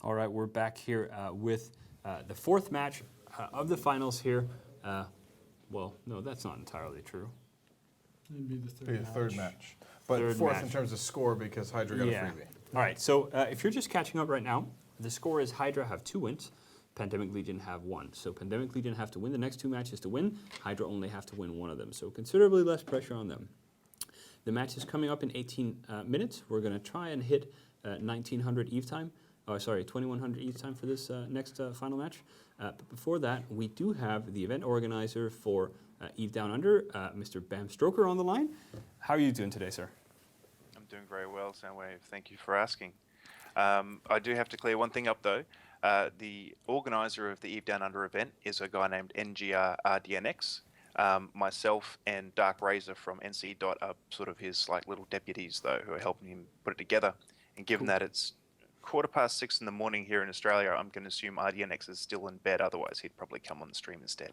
All right, we're back here with the fourth match of the finals here. Well, no, that's not entirely true. It'd be the Third match. But Third fourth match. in terms of score because Hydra got a freebie. All right, so if you're just catching up right now, the score is Hydra have 2 wins, Pandemic Legion have 1. So Pandemic Legion have to win the next 2 matches to win. Hydra only have to win 1 of them. So considerably less pressure on them. The match is coming up in 18 minutes. We're going to try and hit 1900 Eve time. Oh, sorry, 2100 Eve time for this next final match. But before that, we do have the event organizer for Eve Down Under, Mr. Bam Stroker, on the line. How are you doing today, sir? I'm doing very well, Soundwave. Thank you for asking. I do have to clear one thing up, though. The organizer of the Eve Down Under event is a guy named NGR RDNX. Myself and Dark Razor from NC Dot are sort of his like little deputies, though, who are helping him put it together. And given that it's 6:15 in the morning here in Australia, I'm going to assume RDNX is still in bed. Otherwise, he'd probably come on the stream instead.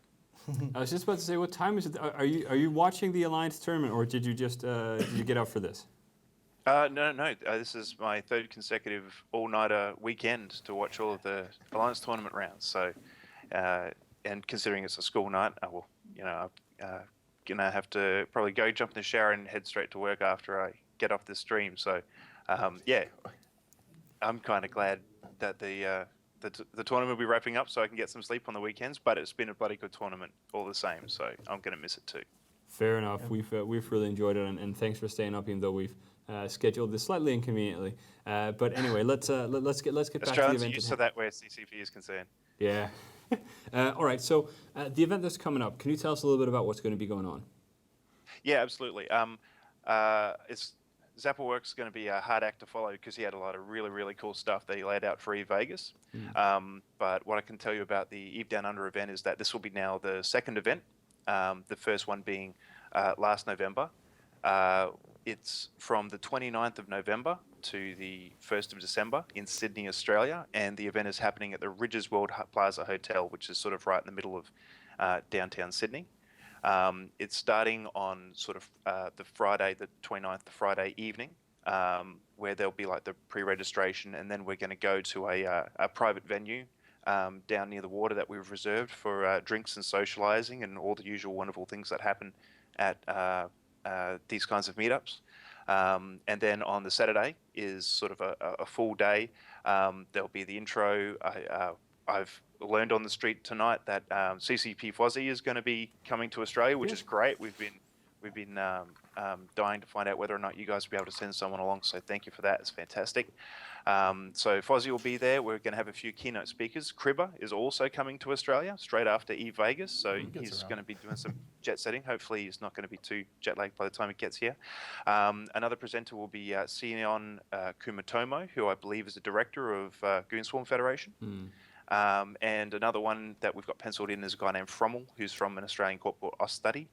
I was just about to say, what time is it? Are you watching the Alliance tournament, or did you just did you get out for this? No. This is my 3rd consecutive all-nighter weekend to watch all of the Alliance tournament rounds. So, and considering it's a school night, I'm gonna have to probably go jump in the shower and head straight to work after I get off the stream. So, yeah, I'm kind of glad that the tournament will be wrapping up so I can get some sleep on the weekends. But it's been a bloody good tournament all the same. So I'm gonna miss it too. Fair enough. Yeah. We've really enjoyed it, and thanks for staying up, even though we've scheduled this slightly inconveniently. But anyway, let's get back to the event. Australians are used to that where CCP is concerned. Yeah. All right. So the event that's coming up, can you tell us a little bit about what's going to be going on? Yeah, absolutely. Zapperworks is going to be a hard act to follow because he had a lot of really, really cool stuff that he laid out for Eve Vegas. But what I can tell you about the Eve Down Under event is that this will be now the 2nd event, the first one being last November. It's from the 29th of November to the 1st of December in Sydney, Australia, and the event is happening at the Ridges World Plaza Hotel, which is sort of right in the middle of downtown Sydney. It's starting on sort of the Friday, the 29th, the Friday evening, where there'll be like the pre-registration, and then we're going to go to a private venue down near the water that we've reserved for drinks and socializing and all the usual wonderful things that happen at these kinds of meetups. And then on the Saturday is sort of a full day. There'll be the intro. I've learned on the street tonight that CCP Fozzie is going to be coming to Australia, which is great. We've been dying to find out whether or not you guys will be able to send someone along. So thank you for that. It's fantastic. So Fozzie will be there. We're going to have a few keynote speakers. Cribber is also coming to Australia straight after Eve Vegas. So he's going to be doing some jet setting. Hopefully he's not going to be too jet lagged by the time he gets here. Another presenter will be Sion Kumatomo, who I believe is the director of Goonswarm Federation. And another one that we've got penciled in is a guy named Frommel, who's from an Australian corp called Oststudy.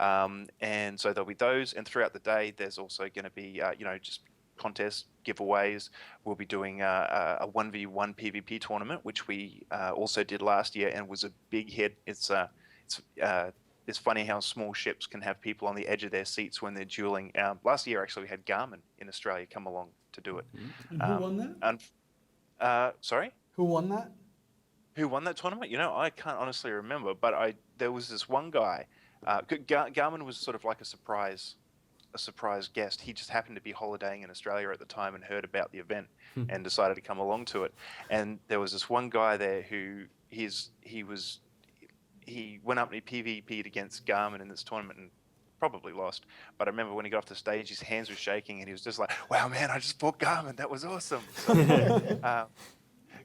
And so there'll be those. And throughout the day, there's also going to be, just contests, giveaways. We'll be doing a 1v1 PvP tournament, which we also did last year and was a big hit. It's funny how small ships can have people on the edge of their seats when they're dueling. Last year, actually, we had Garmin in Australia come along to do it. And who won that? Sorry? Who won that? Who won that tournament? I can't honestly remember, but there was this one guy. Garmin was sort of like a surprise guest. He just happened to be holidaying in Australia at the time and heard about the event and decided to come along to it. And there was this one guy there who he went up and he PvP'd against Garmin in this tournament and probably lost. But I remember when he got off the stage, his hands were shaking and he was just like, "Wow, man, I just fought Garmin. That was awesome."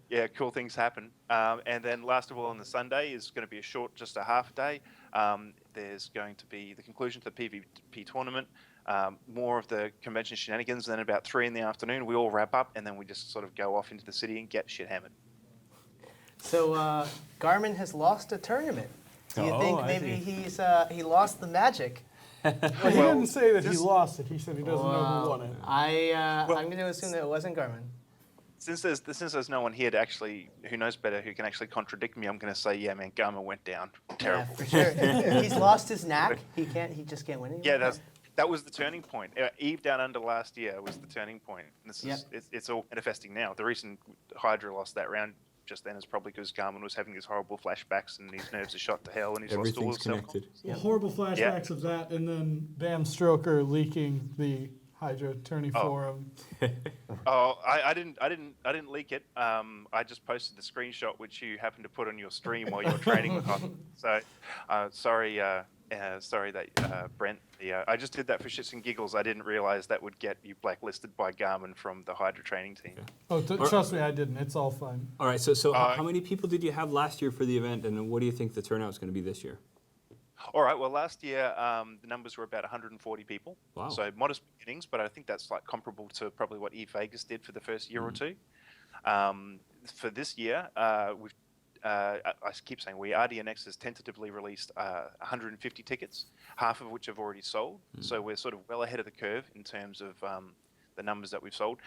Yeah, cool things happen. And then last of all on the Sunday is going to be just a half day. There's going to be the conclusion to the PvP tournament, more of the convention shenanigans. Then about 3 in the afternoon, we all wrap up and then we just sort of go off into the city and get shit hammered. So Garmin has lost a tournament. Do you think maybe he lost the magic? Well, he didn't say that he lost it. He said he doesn't know who won it. I'm going to assume that it wasn't Garmin. Since there's no one here to actually who knows better who can actually contradict me, I'm going to say, yeah, man, Garmin went down. Terrible. Yeah, for sure. He's lost his knack. He just can't win anymore. Yeah, that was the turning point. Eve Down Under last year was the turning point. And this Yep. is it's all manifesting now. The reason Hydra lost that round just then is probably because Garmin was having these horrible flashbacks and his nerves are shot to hell and he's lost all Everything's his connected. Well, horrible flashbacks of that, and then Bam Stroker leaking the Hydra tourney forum. Oh, I didn't leak it. I just posted the screenshot which you happened to put on your stream while you were training with us. So, sorry that Brent. I just did that for shits and giggles. I didn't realize that would get you blacklisted by Garmin from the Hydra training team. Oh, trust me, I didn't. It's all fun. All right, so how many people did you have last year for the event, and what do you think the turnout is going to be this year? All right. Well, last year the numbers were about 140 people. Wow. So modest beginnings, but I think that's like comparable to probably what Eve Vegas did for the first year or two. For this year, we've I keep saying RDNX has tentatively released 150 tickets, half of which have already sold. So we're sort of well ahead of the curve in terms of the numbers that we've sold.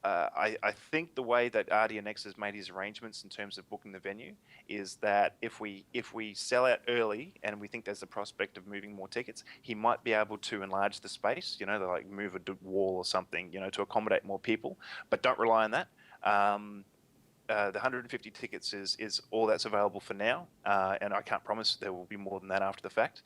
I think the way that RDNX has made his arrangements in terms of booking the venue is that if we sell out early and we think there's a prospect of moving more tickets, he might be able to enlarge the space, like move a wall or something, to accommodate more people. But don't rely on that. The 150 tickets is all that's available for now, and I can't promise there will be more than that after the fact.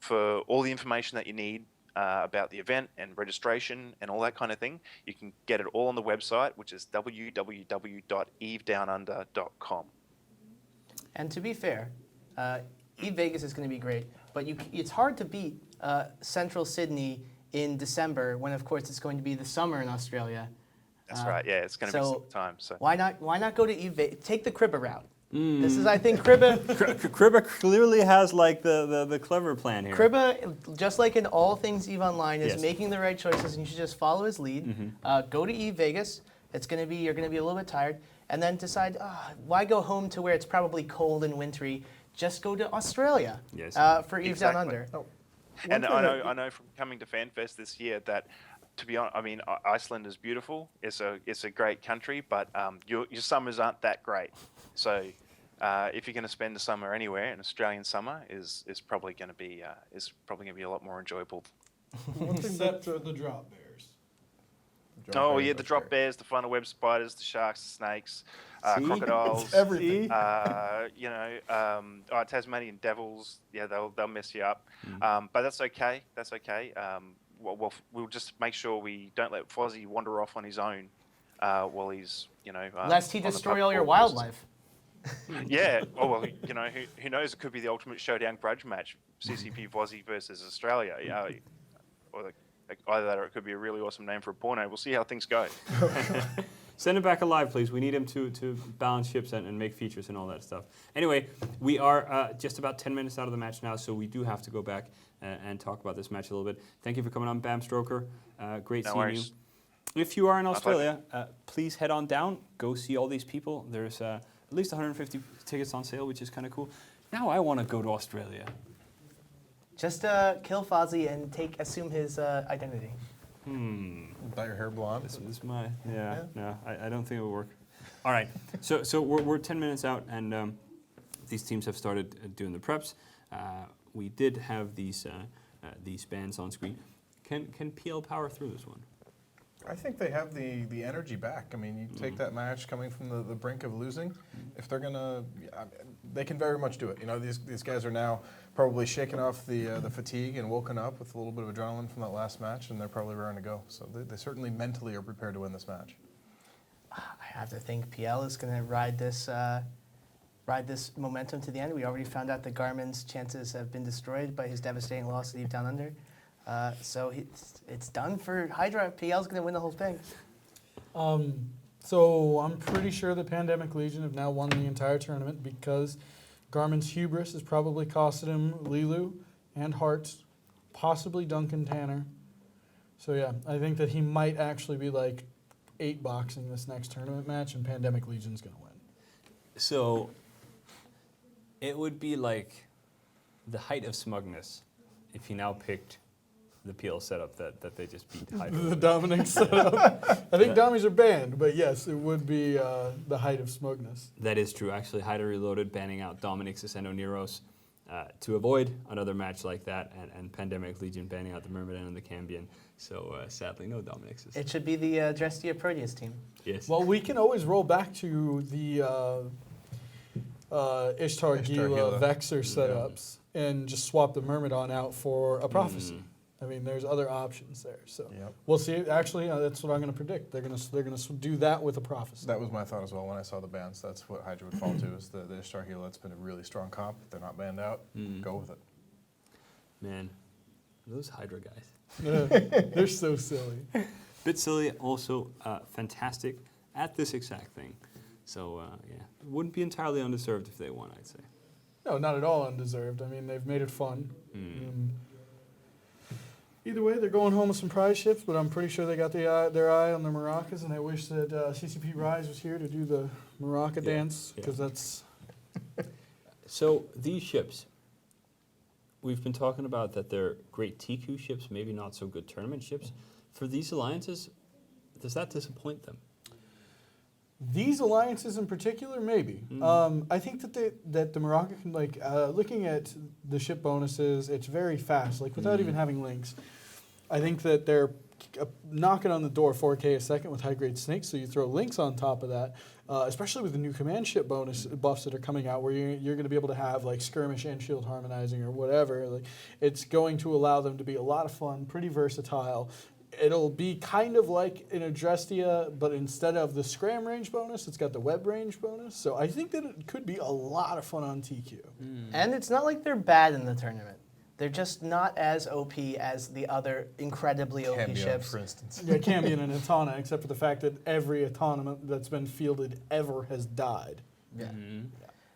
For all the information that you need about the event and registration and all that kind of thing, you can get it all on the website, which is www.evedownunder.com. And to be fair, Eve Vegas is going to be great, but it's hard to beat Central Sydney in December when, of course, it's going to be the summer in Australia. That's right. Yeah, it's going to be summertime. So why not go to Eve Vegas? Take the Cribba route. This is, I think, Cribba. Cribba clearly has like the clever plan here. Cribba, just like in all things Eve Online, is Yes. making the right choices, and you should just follow his lead. Go to Eve Vegas. You're going to be a little bit tired, and then decide why go home to where it's probably cold and wintry. Just go to Australia for Eve Down Under. Oh, and I know from coming to FanFest this year that, to be honest, I mean, Iceland is beautiful. It's a great country, but your summers aren't that great. So if you're going to spend the summer anywhere, an Australian summer is probably going to be a lot more enjoyable. Except for the drop bears. The drop bears, the funnel web spiders, the sharks, the snakes, crocodiles, It's everything. Tasmanian devils. Yeah, they'll mess you up. But that's okay. That's okay. We'll just make sure we don't let Fozzie wander off on his own while he's, Lest he on the destroy pub all your crawl. wildlife. Yeah. Who knows? It could be the ultimate showdown grudge match: CCP Fozzie versus Australia. Or either that, or it could be a really awesome name for a porno. We'll see how things go. Send him back alive, please. We need him to balance ships and make features and all that stuff. Anyway, we are just about 10 minutes out of the match now, so we do have to go back and talk about this match a little bit. Thank you for coming on, Bam Stroker. Great No seeing worries. you. If you are in Australia, please head on down. Go see all these people. There's at least 150 tickets on sale, which is kind of cool. Now I want to go to Australia. Just kill Fozzie and assume his identity. Dye your hair blonde. This is my no. I don't think it will work. All right, so we're 10 minutes out, and these teams have started doing the preps. We did have these bands on screen. Can PL power through this one? I think they have the energy back. I mean, you take that match coming from the brink of losing. If they're gonna, they can very much do it. These guys are now probably shaking off the fatigue and woken up with a little bit of adrenaline from that last match, and they're probably raring to go. So they certainly mentally are prepared to win this match. I have to think PL is going to ride this momentum to the end. We already found out that Garmin's chances have been destroyed by his devastating loss at Eve Down Under. So it's done for Hydra. PL's going to win the whole thing. So I'm pretty sure the Pandemic Legion have now won the entire tournament because Garmin's hubris has probably costed him Lilu and Hearts, possibly Duncan Tanner. So yeah, I think that he might actually be like 8-boxing this next tournament match, and Pandemic Legion's going to win. So it would be like the height of smugness if he now picked the PL setup that they just beat Hydra. The Dominic setup. I think Dommies are banned, but yes, it would be the height of smugness. That is true. Actually, Hydra Reloaded banning out Dominic Sissendo Neros. to avoid another match like that and Pandemic Legion banning out the Myrmidon and the Cambion. So sadly, no Dominixes. It should be the Drestia Proteus team. Yes. Well, we can always roll back to the Ishtar Gila Gila. Vexer setups and just swap the Myrmidon out for a Prophecy. I mean, there's other options there. So Yep. we'll see. Actually, that's what I'm going to predict. They're going to do that with a Prophecy. That was my thought as well when I saw the bans. That's what Hydra would fall to, is the Ishtar Gila. It's been a really strong comp. They're not banned out. Go with it. Man, those Hydra guys. They're so silly. Bit silly, also fantastic at this exact thing. So yeah, wouldn't be entirely undeserved if they won, I'd say. No, not at all undeserved. I mean, they've made it fun. Either way, they're going home with some prize ships, but I'm pretty sure they got their eye on the maracas, and I wish that CCP Rise was here to do the maraca dance, because that's... So these ships, we've been talking about that they're great TQ ships, maybe not so good tournament ships. For these alliances, does that disappoint them? These alliances in particular, maybe. I think that the Maraca can, like, looking at the ship bonuses, it's very fast, like without even having links. I think that they're knocking on the door 4K a second with high-grade snakes, so you throw links on top of that, especially with the new command ship bonus buffs that are coming out, where you're going to be able to have like skirmish and shield harmonizing or whatever. Like, it's going to allow them to be a lot of fun, pretty versatile. It'll be kind of like an Adrestia, but instead of the scram range bonus, it's got the web range bonus. So I think that it could be a lot of fun on TQ. And it's not like they're bad in the tournament. They're just not as OP as the other incredibly OP Cambion, ships. for instance. Yeah, Cambion and Atana, except for the fact that every Atana that's been fielded ever has died. Yeah.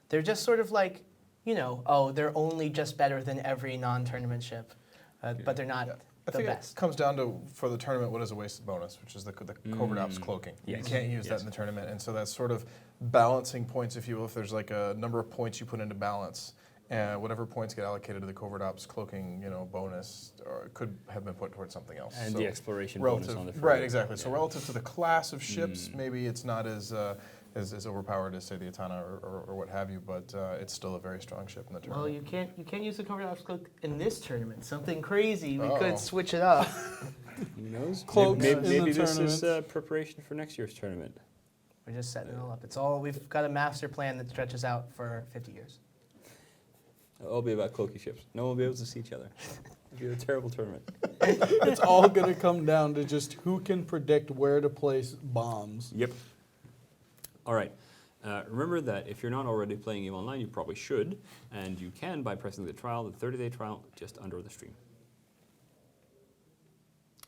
They're just sort of like, you know, oh, they're only just better than every non-tournament ship, but they're not I the think best. it comes down to, for the tournament, what is a wasted bonus, which is the covert ops cloaking. Yes. You can't use that in the tournament, and so that's sort of balancing points, if you will. If there's like a number of points you put into balance, and whatever points get allocated to the covert ops cloaking, you know, bonus, or could have been put towards something else. And So the exploration relative, bonus on the front. right, exactly. So Yeah. relative to the class of ships, maybe it's not as overpowered as, say, the Atana or what have you, but it's still a very strong ship in the Well, tournament. you can't use the covert ops cloak in this tournament. Something crazy. We Uh-oh. could switch it up. Who knows? Cloaks Maybe, in the maybe this is tournament. preparation for next year's tournament. We're just setting it all up. It's all we've got a master plan that stretches out for 50 years. It'll all be about cloaky ships. No one will be able to see each other. It'll be a terrible tournament. It's all going to come down to just who can predict where to place bombs. Yep. All right. Remember that if you're not already playing EVE Online, you probably should, and you can by pressing the 30-day trial, just under the stream.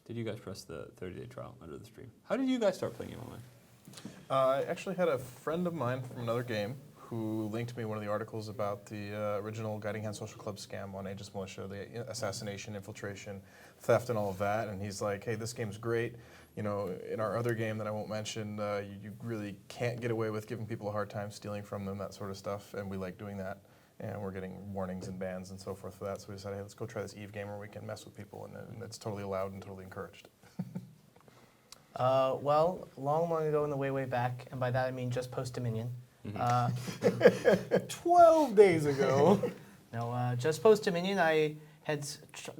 Did you guys press the 30-day trial under the stream? How did you guys start playing EVE Online? I actually had a friend of mine from another game who linked me one of the articles about the original Guiding Hand Social Club scam on Aegis Militia, the assassination, infiltration, theft, and all of that. And he's like, hey, this game's great. You know, in our other game that I won't mention, you really can't get away with giving people a hard time, stealing from them, that sort of stuff. And we like doing that. And we're getting warnings and bans and so forth for that. So we decided, hey, let's go try this EVE game where we can mess with people. And it's totally allowed and totally encouraged. Well, long ago in the way back, and by that I mean just post-Dominion. 12 days ago. No, just post-Dominion, I had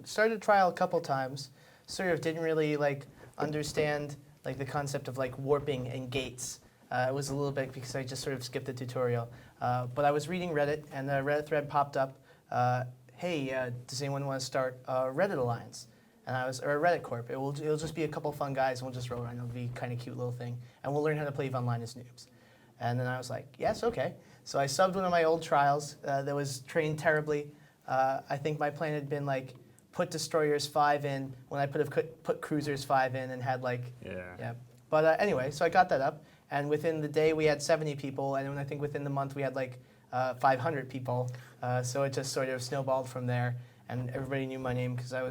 started trial a couple times. Sort of didn't really like understand like the concept of like warping and gates. It was a little bit because I just sort of skipped the tutorial. But I was reading Reddit, and the Reddit thread popped up. Hey, does anyone want to start a Reddit alliance? And or a Reddit corp. It'll just be a couple fun guys, and we'll just roll around. It'll be kind of cute little thing, and we'll learn how to play EVE Online as noobs. And then I was like, yes, okay. So I subbed one of my old trials that was trained terribly. I think my plan had been like put destroyers 5 in when I put cruisers 5 in and had like yeah. But anyway, so I got that up, and within the day we had 70 people, and then I think within the month we had like 500 people. So it just sort of snowballed from there, and everybody knew my name because I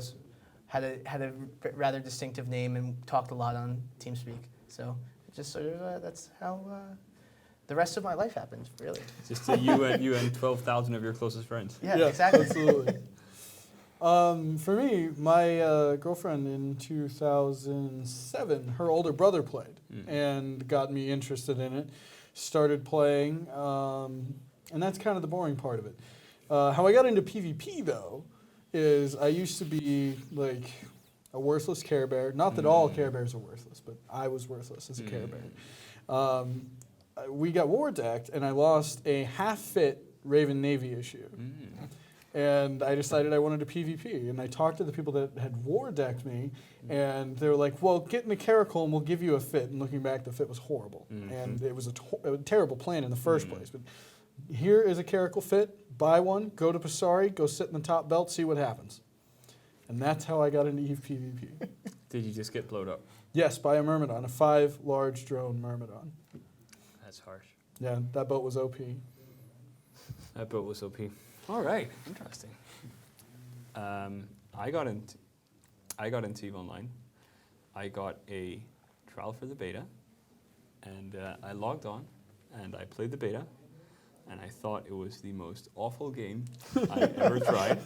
had a rather distinctive name and talked a lot on TeamSpeak. So it just sort of that's how the rest of my life happened, really. Just you and 12,000 of your closest friends. Yeah, exactly. Absolutely. For me, my girlfriend in 2007, her older brother played and got me interested in it. Started playing, and that's kind of the boring part of it. How I got into PvP though is I used to be like a worthless Care Bear. Not that all Care Bears are worthless, but I was worthless as a Care Bear. We got war decked, and I lost a half-fit Raven Navy issue. And I decided I wanted to PvP, and I talked to the people that had war decked me, and they were like, well, get in a Caracal and we'll give you a fit. And looking back, the fit was horrible. And it was a terrible plan in the first place. But here is a Caracal fit, buy one, go to Pasari, go sit in the top belt, see what happens. And that's how I got into EVE PvP. Did you just get blowed up? Yes, by a Myrmidon, a 5 large drone Myrmidon. That's harsh. Yeah, that boat was OP. That boat was OP. All right, interesting. I got into EVE Online. I got a trial for the beta, and I logged on, and I played the beta, and I thought it was the most awful game I ever tried,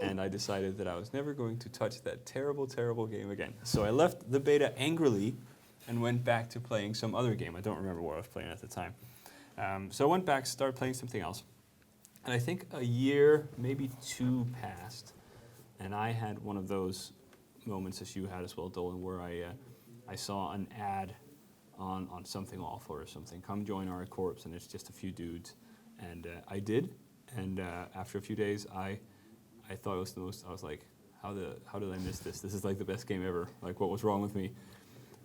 and I decided that I was never going to touch that terrible, terrible game again. So I left the beta angrily and went back to playing some other game. I don't remember what I was playing at the time. So I went back, started playing something else. And I think a year, maybe 2 passed, and I had one of those moments as you had as well, Dolan, where I saw an ad on something awful or something. Come join our corps, and it's just a few dudes. And I did, and after a few days, I thought it was the most. I was like, how did I miss this? This is like the best game ever. Like, what was wrong with me?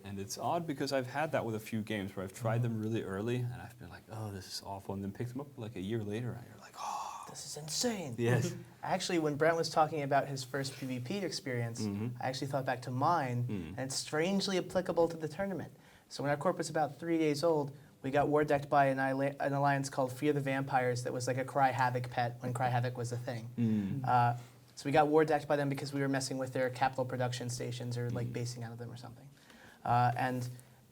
And it's odd because I've had that with a few games where I've tried them really early, and I've been like, oh, this is awful, and then picked them up like a year later, and you're like, oh, This is insane. yes. Actually, when Brent was talking about his first PvP experience, I actually thought back to mine, and it's strangely applicable to the tournament. So when our corp was about 3 days old, we got war decked by an alliance called Fear the Vampires that was like a Cry Havoc pet when Cry Havoc was a thing. So we got war decked by them because we were messing with their capital production stations or like basing out of them or something. And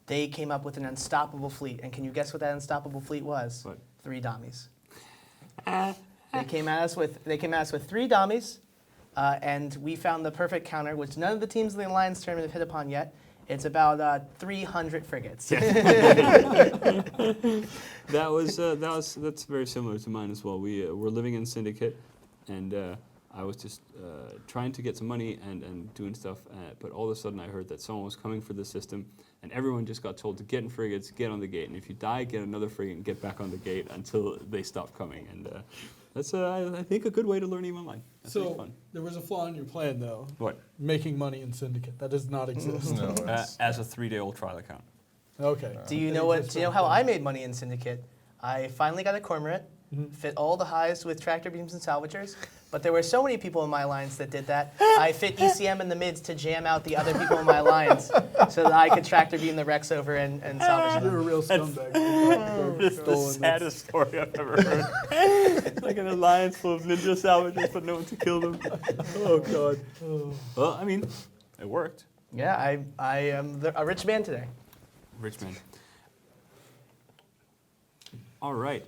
they came up with an unstoppable fleet. And can you guess what that unstoppable fleet was? What? 3 dummies. They came at us with 3 dummies, and we found the perfect counter, which none of the teams in the Alliance tournament have hit upon yet. It's about 300 frigates. That's very similar to mine as well. We were living in Syndicate, and I was just trying to get some money and doing stuff, but all of a sudden I heard that someone was coming for the system, and everyone just got told to get in frigates, get on the gate, and if you die, get another frigate and get back on the gate until they stop coming. And that's, I think, a good way to learn EVE Online. That's really So fun. there was a flaw in your plan, though. What? Making money in Syndicate. That does not exist. No, As a 3-day-old trial account. Okay. Do you know what? Do you know how I made money in Syndicate? I finally got a cormorant, fit all the highs with tractor beams and salvagers, but there were so many people in my alliance that did that. I fit ECM in the mids to jam out the other people in my alliance so that I could tractor beam the wrecks over and salvage You're a them. real scumbag. It's the saddest story I've ever heard. It's like an alliance full of ninja salvagers, but no one to kill them. Oh, God. Well, I mean, it worked. Yeah, I am a rich man today. Rich man. All right.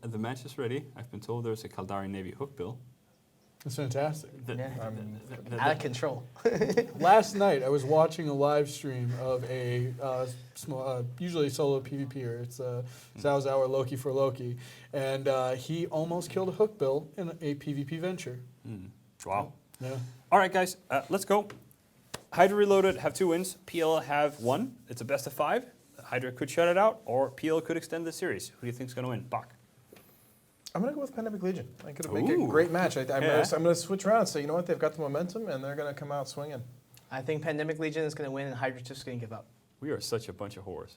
The match is ready. I've been told there's a Kaldari Navy hook bill. That's fantastic. Yeah. Out of control. Last night, I was watching a live stream of a usually solo PvPer. It's Zhao Zhao or Loki for Loki. And he almost killed a hook bill in a PvP venture. Wow. Yeah. All right, guys, let's go. Hydra Reloaded have 2 wins. PL have 1. It's a best of 5. Hydra could shut it out, or PL could extend the series. Who do you think's going to win? Bach. I'm going to go with Pandemic Legion. I could make a Ooh. great match. I'm Yeah. going to switch around and say, you know what, they've got the momentum, and they're going to come out swinging. I think Pandemic Legion is going to win and Hydra's just going to give up. We are such a bunch of whores.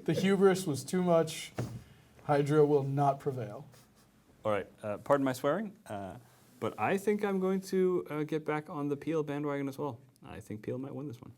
The hubris was too much. Hydra will not prevail. All right, pardon my swearing, but I think I'm going to get back on the PL bandwagon as well. I think PL might win this one.